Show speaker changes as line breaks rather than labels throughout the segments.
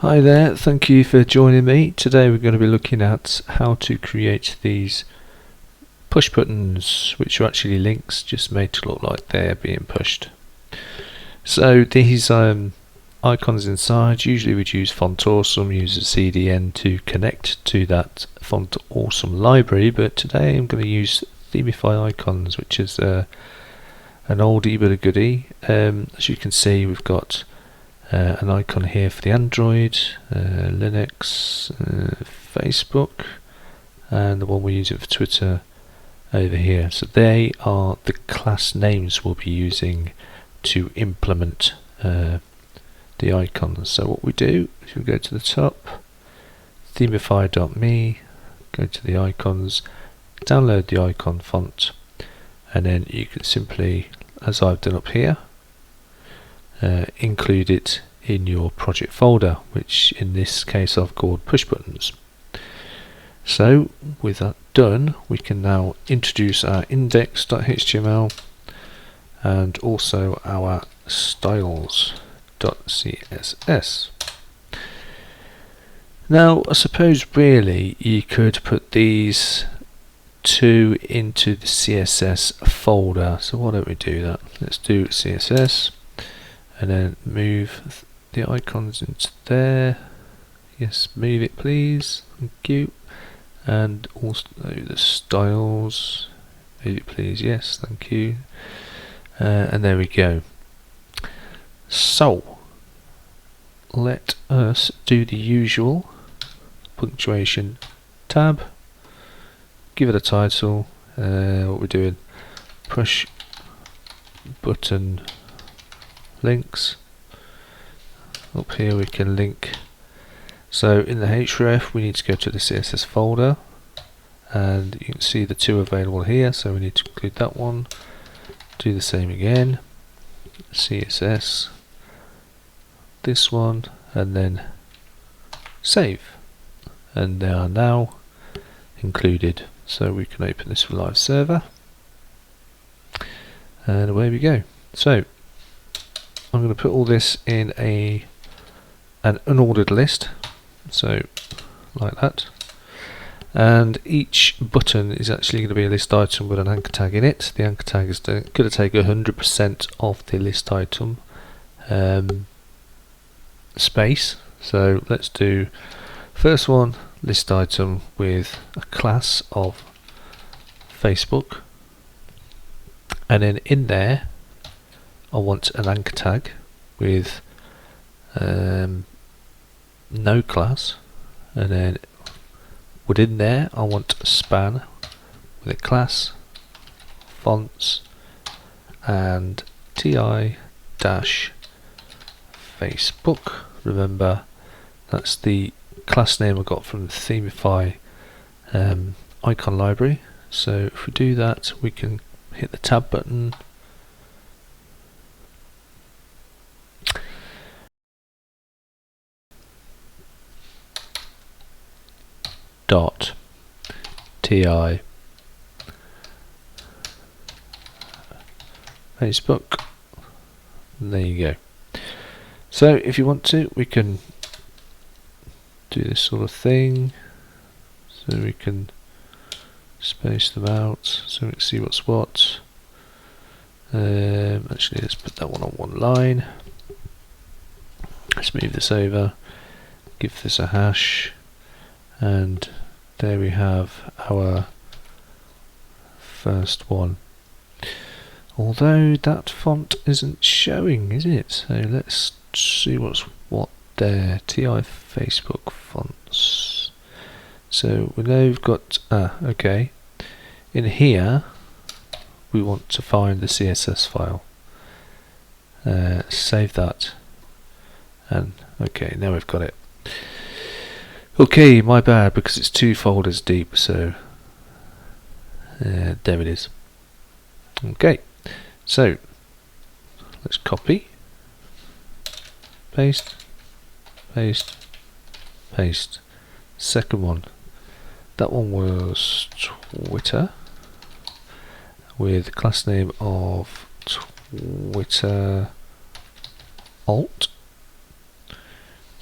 Hi there, thank you for joining me. Today we're going to be looking at how to create these push buttons, which are actually links just made to look like they're being pushed. So these icons inside, usually we'd use Font Awesome, use a CDN to connect to that Font Awesome library, but today I'm going to use Themify Icons, which is an oldie but a goodie. As you can see, we've got an icon here for the Android, Linux, Facebook, and the one we're using for Twitter over here. So they are the class names we'll be using to implement the icons. So what we do is we go to the top, themify.me, go to the icons, download the icon font, and then you can simply, as I've done up here, include it in your project folder, which in this case I've called push buttons. So with that done, we can now introduce our index.html and also our styles.css. Now I suppose really you could put these two into the CSS folder, so why don't we do that? Let's do CSS and then move the icons into there. Yes, move it please, thank you. And also the styles, move it please, yes, thank you. And there we go. So let us do the usual punctuation tab, give it a title, what we're doing, push button links. Up here we can link, so in the href we need to go to the CSS folder, and you can see the two available here, so we need to include that one. Do the same again, CSS, this one, and then save, and they are now included. So we can open this with live server, and away we go. So I'm going to put all this in an unordered list, so like that, and each button is actually going to be a list item with an anchor tag in it. The anchor tag is going to take 100% of the list item space. So let's do first one, list item with a class of Facebook, and then in there I want an anchor tag with no class, and then within there I want a span with a class, fonts, and ti-Facebook. Remember, that's the class name I got from the Themify icon library. So if we do that, we can hit the tab button, dot ti Facebook, and there you go. So if you want to, we can do this sort of thing, so we can space them out so we can see what's what. Actually, let's put that one on one line. Let's move this over, give this a hash, and there we have our first one. Although that font isn't showing, is it? So let's see what's what there. TI Facebook fonts. So we know we've got okay. In here we want to find the CSS file. Save that, and okay, now we've got it. Okay, my bad, because it's two folders deep, so there it is. Okay, so let's copy, paste, paste, paste. Second one, that one was Twitter with class name of Twitter alt.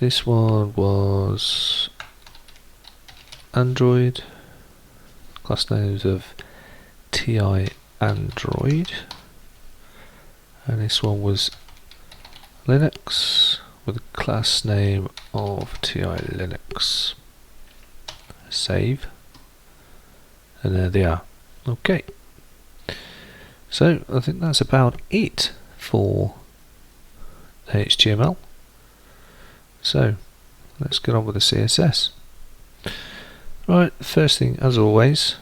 This one was Android, class names of TI Android, and this one was Linux with a class name of TI Linux. Save, and there they are. Okay, so I think that's about it for HTML. So let's get on with the CSS. Right, first thing, as always,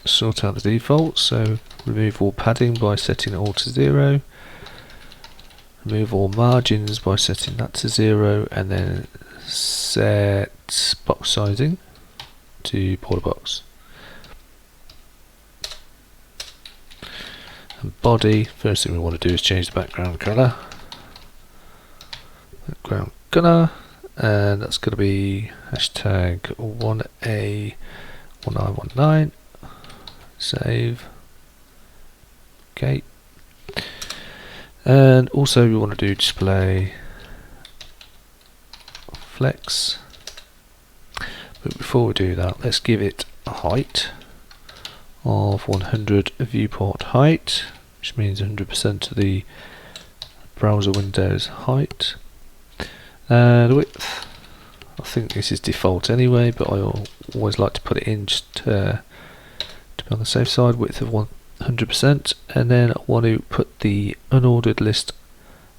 sort out the defaults. So remove all padding by setting it all to 0. Remove all margins by setting that to 0, and then set box sizing to border box. And body, first thing we want to do is change the background colour. Background colour, and that's going to be hashtag 1A1919. Save. Okay. And also we want to do display flex. But before we do that, let's give it a height of 100 viewport height, which means 100% of the browser window's height. And width, I think this is default anyway, but I always like to put it in just to be on the safe side. Width of 100%, and then I want to put the unordered list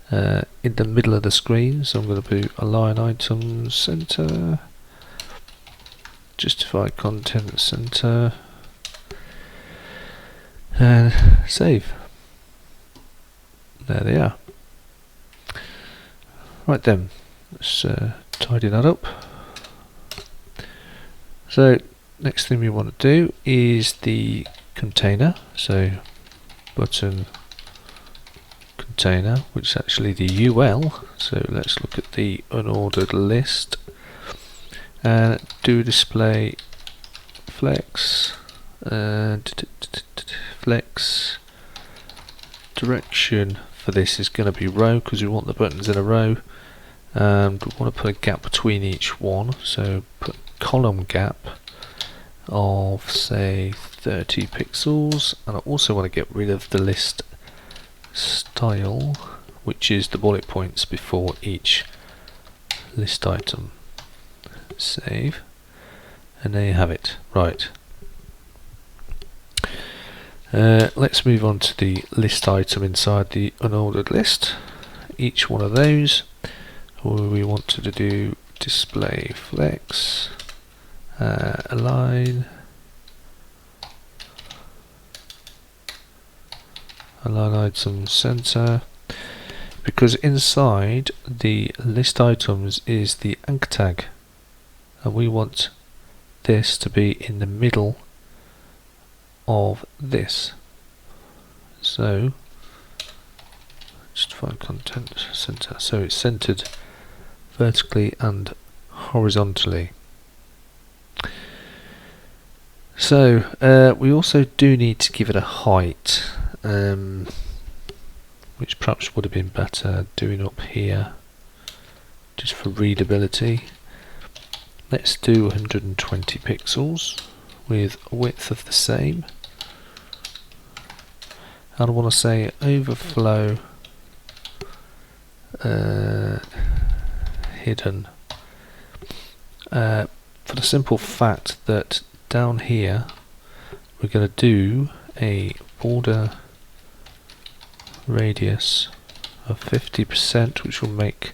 in the middle of the screen. So I'm going to do align items center, justify content center, and save. There they are. Right then, let's tidy that up. So next thing we want to do is the container. So button container, which is actually the UL. So let's look at the unordered list and do display flex and flex direction for this is going to be row, because we want the buttons in a row, and we want to put a gap between each one. So put column gap of say 30 pixels, and I also want to get rid of the list style, which is the bullet points before each list item. Save, and there you have it. Right, let's move on to the list item inside the unordered list. Each one of those we want to do display flex, align item center, because inside the list items is the anchor tag, and we want this to be in the middle of this. So just find content center, so it's centered vertically and horizontally. So we also do need to give it a height, which perhaps would have been better doing up here just for readability. Let's do 120 pixels with a width of the same, and I want to say overflow hidden, for the simple fact that down here we're going to do a border radius of 50%, which will make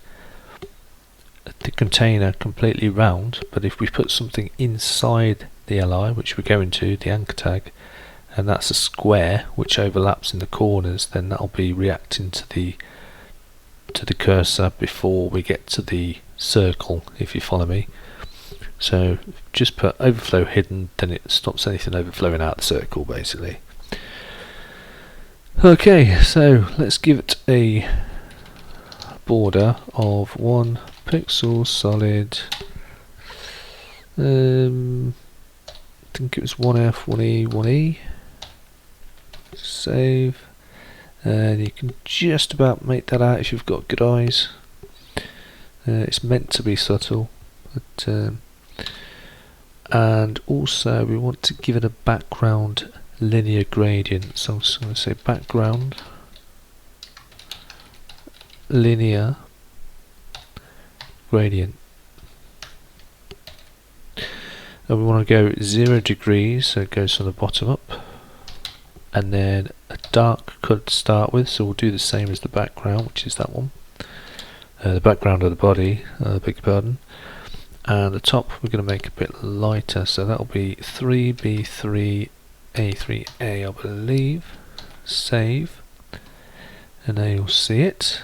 the container completely round. But if we put something inside the li, which we're going to, the anchor tag, and that's a square which overlaps in the corners, then that'll be reacting to the cursor before we get to the circle, if you follow me. So just put overflow hidden, then it stops anything overflowing out the circle basically. Okay, so let's give it a border of 1 pixel solid, I think it was 1F, 1E, 1E. Save, and you can just about make that out if you've got good eyes. It's meant to be subtle, but and also we want to give it a background linear gradient. So I'm just going to say background linear gradient. And we want to go 0 degrees, so it goes from the bottom up, and then a dark colour to start with, so we'll do the same as the background, which is that one, the background of the body, beg your pardon, and the top we're going to make a bit lighter, so that'll be 3B3A3A I believe. Save, and now you'll see it.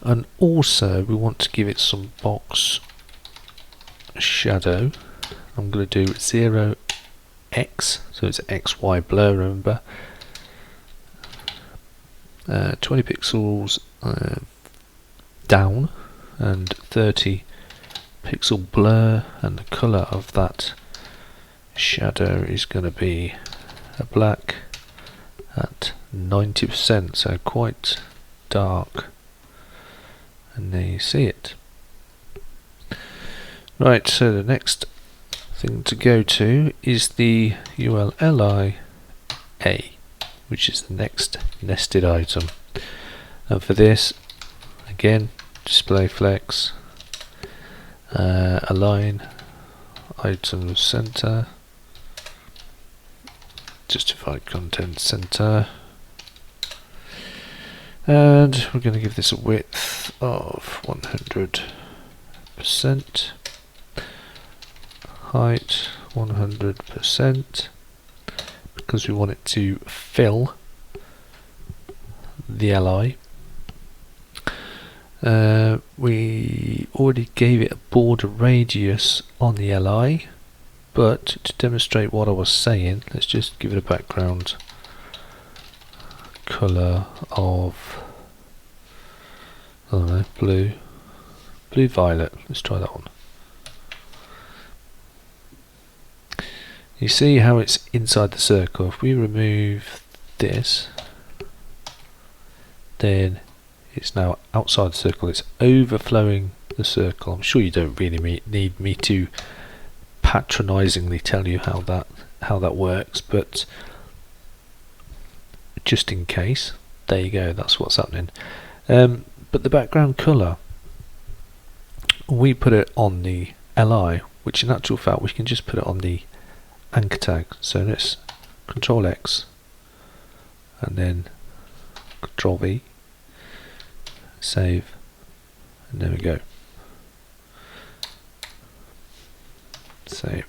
And also we want to give it some box shadow. I'm going to do 0x, so it's XY blur, remember. 20 pixels down and 30 pixel blur, and the colour of that shadow is going to be a black at 90%, so quite dark, and there you see it. Right, so the next thing to go to is the ULLI A, which is the next nested item. And for this, again, display flex, align item center, justify content center, and we're going to give this a width of 100%, height 100%, because we want it to fill the LI. We already gave it a border radius on the LI, but to demonstrate what I was saying, let's just give it a background colour of, I don't know, blue violet. Let's try that one. You see how it's inside the circle. If we remove this, then it's now outside the circle. It's overflowing the circle. I'm sure you don't really need me to patronisingly tell you how that works, but just in case, there you go. That's what's happening. But the background colour, we put it on the LI, which in actual fact we can just put it on the anchor tag. So let's Control X and then Control V, save, and there we go. Save.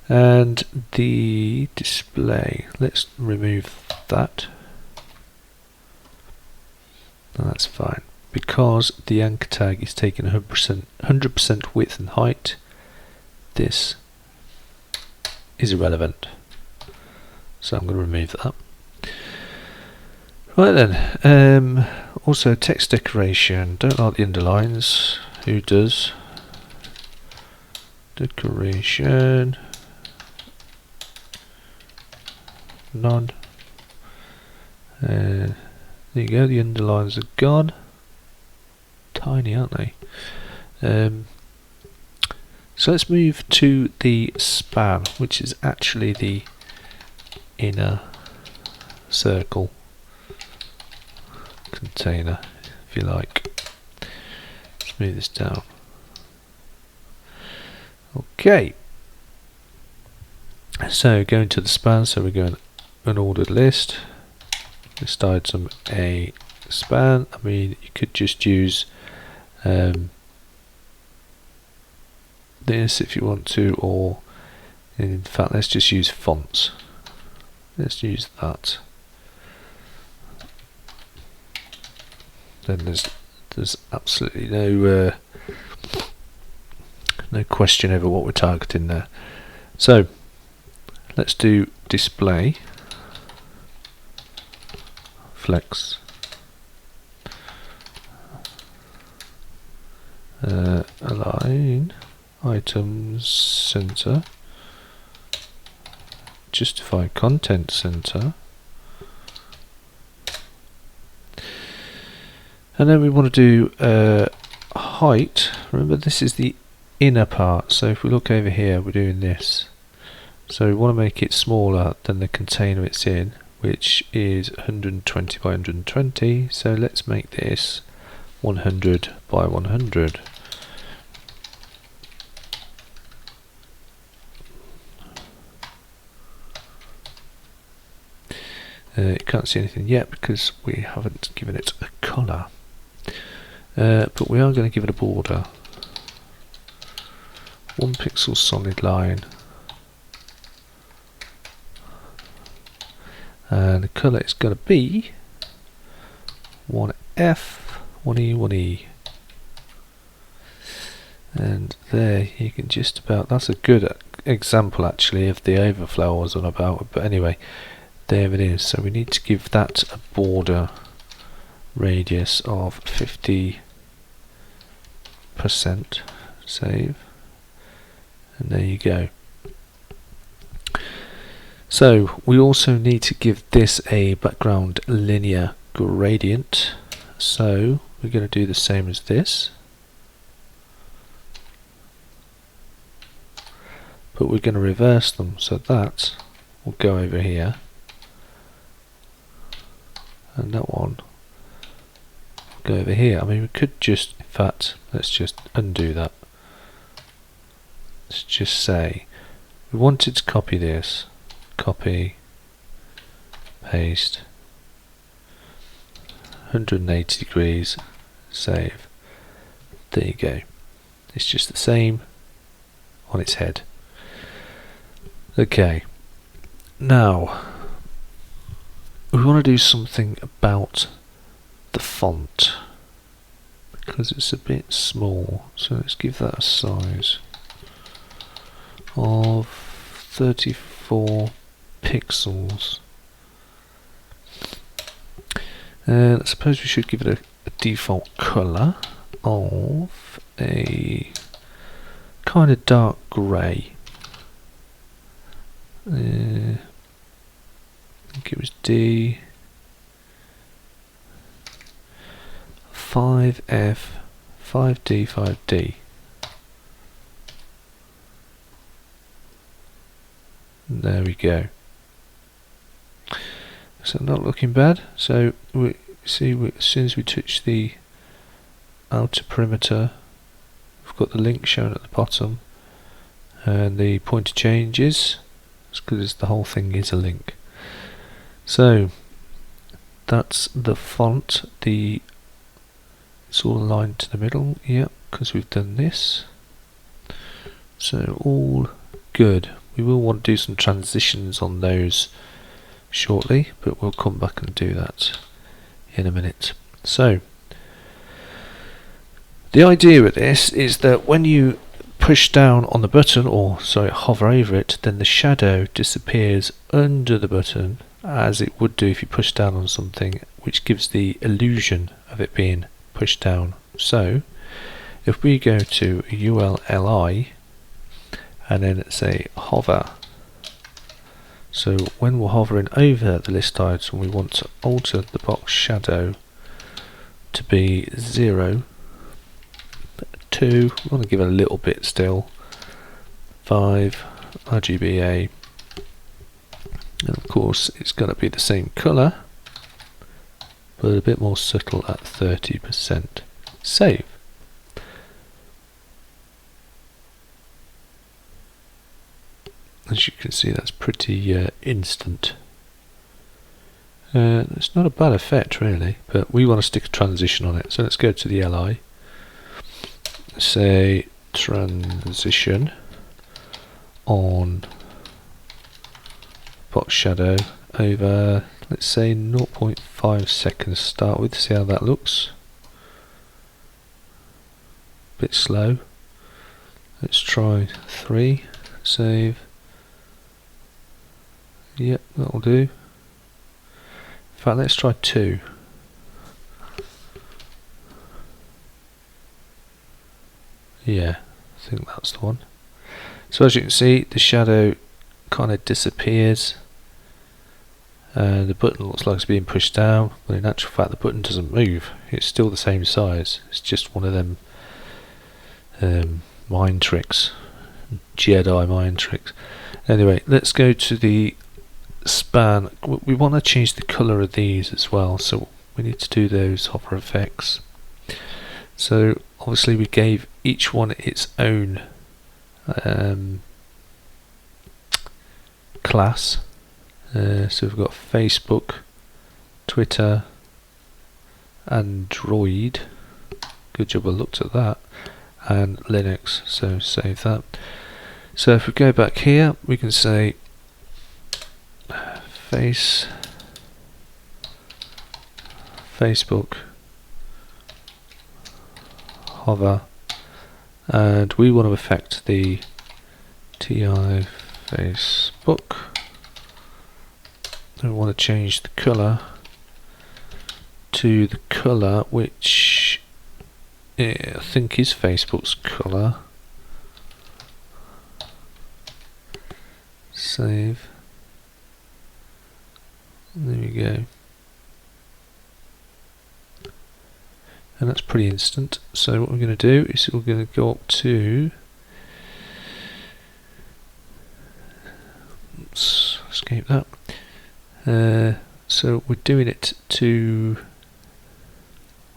And the display, let's remove that. No, that's fine, because the anchor tag is taking 100% width and height. This is irrelevant, so I'm going to remove that. Right then, also text decoration. Don't like the underlines. Who does? Decoration, none. There you go, the underlines are gone. Tiny, aren't they? So let's move to the span, which is actually the inner circle container, if you like. Let's move this down. Okay, so going to the span, so we're going an ordered list, list item A span. I mean, you could just use this if you want to, or in fact let's just use fonts. Let's use that. Then there's absolutely no question over what we're targeting there. So let's do display flex, align items center, justify content center, And then we want to do height. Remember, this is the inner part, so if we look over here, we're doing this. So we want to make it smaller than the container it's in, which is 120 by 120. So let's make this 100 by 100. You can't see anything yet because we haven't given it a colour, but we are going to give it a border. 1 pixel solid line, and the colour is going to be 1F, 1E, 1E. And there you can just about, that's a good example actually of the overflow I was on about, but anyway, there it is. So we need to give that a border radius of 50%. Save. And there you go. So we also need to give this a background linear gradient. So we're going to do the same as this, but we're going to reverse them, so that will go over here, and that one will go over here. I mean, we could just, in fact, let's just undo that. Let's just say we wanted to copy this, copy, paste, 180 degrees, save. There you go. It's just the same on its head. Okay, now we want to do something about the font because it's a bit small, so let's give that a size of 34 pixels. And I suppose we should give it a default colour of a kind of dark grey. I think it was D 5F 5D 5D. There we go. So not looking bad. So we see as soon as we touch the outer perimeter, we've got the link shown at the bottom, and the pointer changes. It's because the whole thing is a link. So that's the font. It's all aligned to the middle. Yep, because we've done this. So all good. We will want to do some transitions on those shortly, but we'll come back and do that in a minute. So the idea with this is that when you push down on the button, or sorry, hover over it, then the shadow disappears under the button as it would do if you push down on something, which gives the illusion of it being pushed down. So if we go to ULLI and then say hover, so when we're hovering over the list item, we want to alter the box shadow to be 0, 2, we want to give it a little bit still, 5, RGBA, and of course it's going to be the same colour but a bit more subtle at 30%. Save. As you can see, that's pretty instant. It's not a bad effect really, but we want to stick a transition on it, so let's go to the LI, say transition on box shadow over, let's say 0.5 seconds to start with, see how that looks. Bit slow. Let's try 3, save. Yep, that'll do. In fact, let's try 2. Yeah, I think that's the one. So as you can see, the shadow kind of disappears and the button looks like it's being pushed down, but in actual fact the button doesn't move. It's still the same size. It's just one of them mind tricks, Jedi mind tricks. Anyway, let's go to the span. We want to change the colour of these as well, so we need to do those hover effects. So obviously we gave each one its own class. So we've got Facebook, Twitter, Android. Good job I looked at that. And Linux. So save that. So if we go back here, we can say Facebook, hover, and we want to affect the TI Facebook. We want to change the colour to the colour which I think is Facebook's colour. Save. There we go. And that's pretty instant. So what we're going to do is we're going to go up to, oops, escape that. So we're doing it to,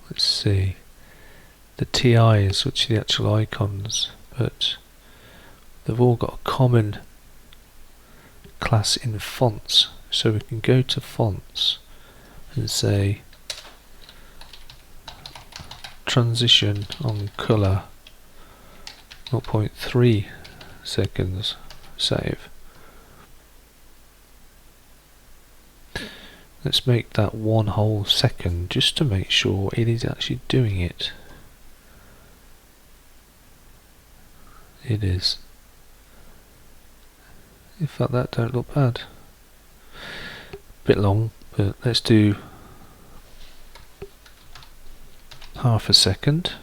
let's see, the TIs, which are the actual icons, but they've all got a common class in fonts. So we can go to fonts and say transition on colour 0.3 seconds, save. Let's make that 1 whole second just to make sure it is actually doing it. It is. In fact, that don't look bad. Bit long, but let's do half a second.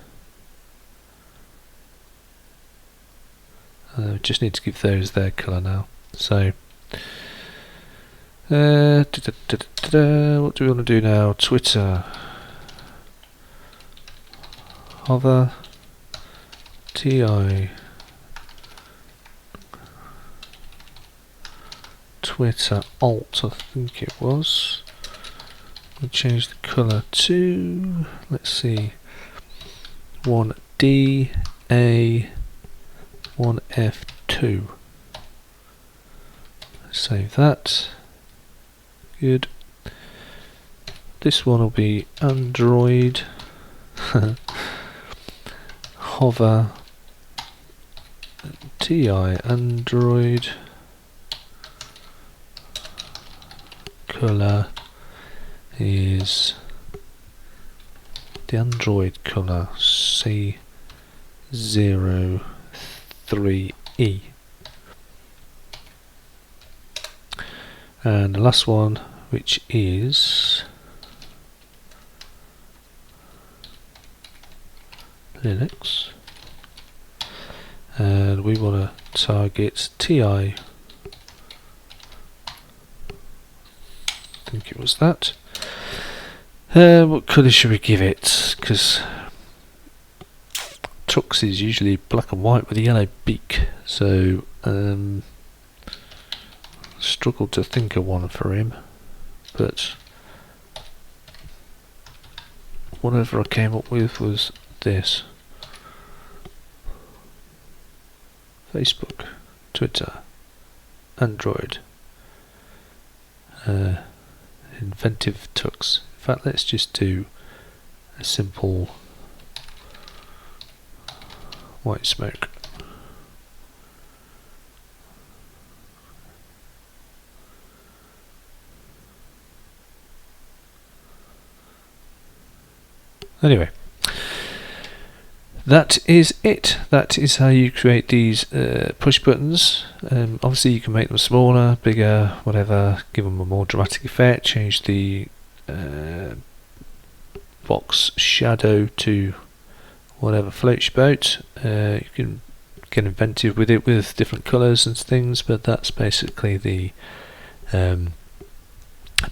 Just need to give those their colour now. So what do we want to do now? Twitter, hover, TI, Twitter, Alt, I think it was. We'll change the colour to, let's see, 1D, A, 1F2. Save that. Good. This one will be Android, hover, TI, Android, colour is the Android colour C03E. And the last one, which is Linux, and we want to target TI, I think it was that. What colour should we give it? Because Tux is usually black and white with a yellow beak, so struggled to think of one for him, but whatever I came up with was this. Facebook, Twitter, Android, inventive Tux. In fact, let's just do a simple white smoke. Anyway, that is it. That is how you create these push buttons. Obviously you can make them smaller, bigger, whatever, give them a more dramatic effect, change the box shadow to whatever floats your boat. You can get inventive with it with different colours and things, but that's basically the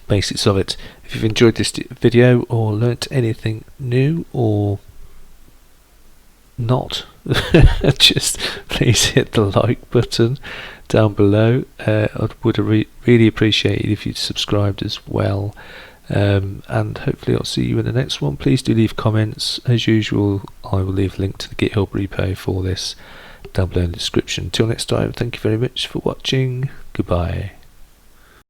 basics of it. If you've enjoyed this video or learnt anything new or not, just please hit the like button down below. I would really appreciate it if you'd subscribed as well, and hopefully I'll see you in the next one. Please do leave comments. As usual, I will leave a link to the GitHub repo for this down below in the description. Until next time, thank you very much for watching. Goodbye.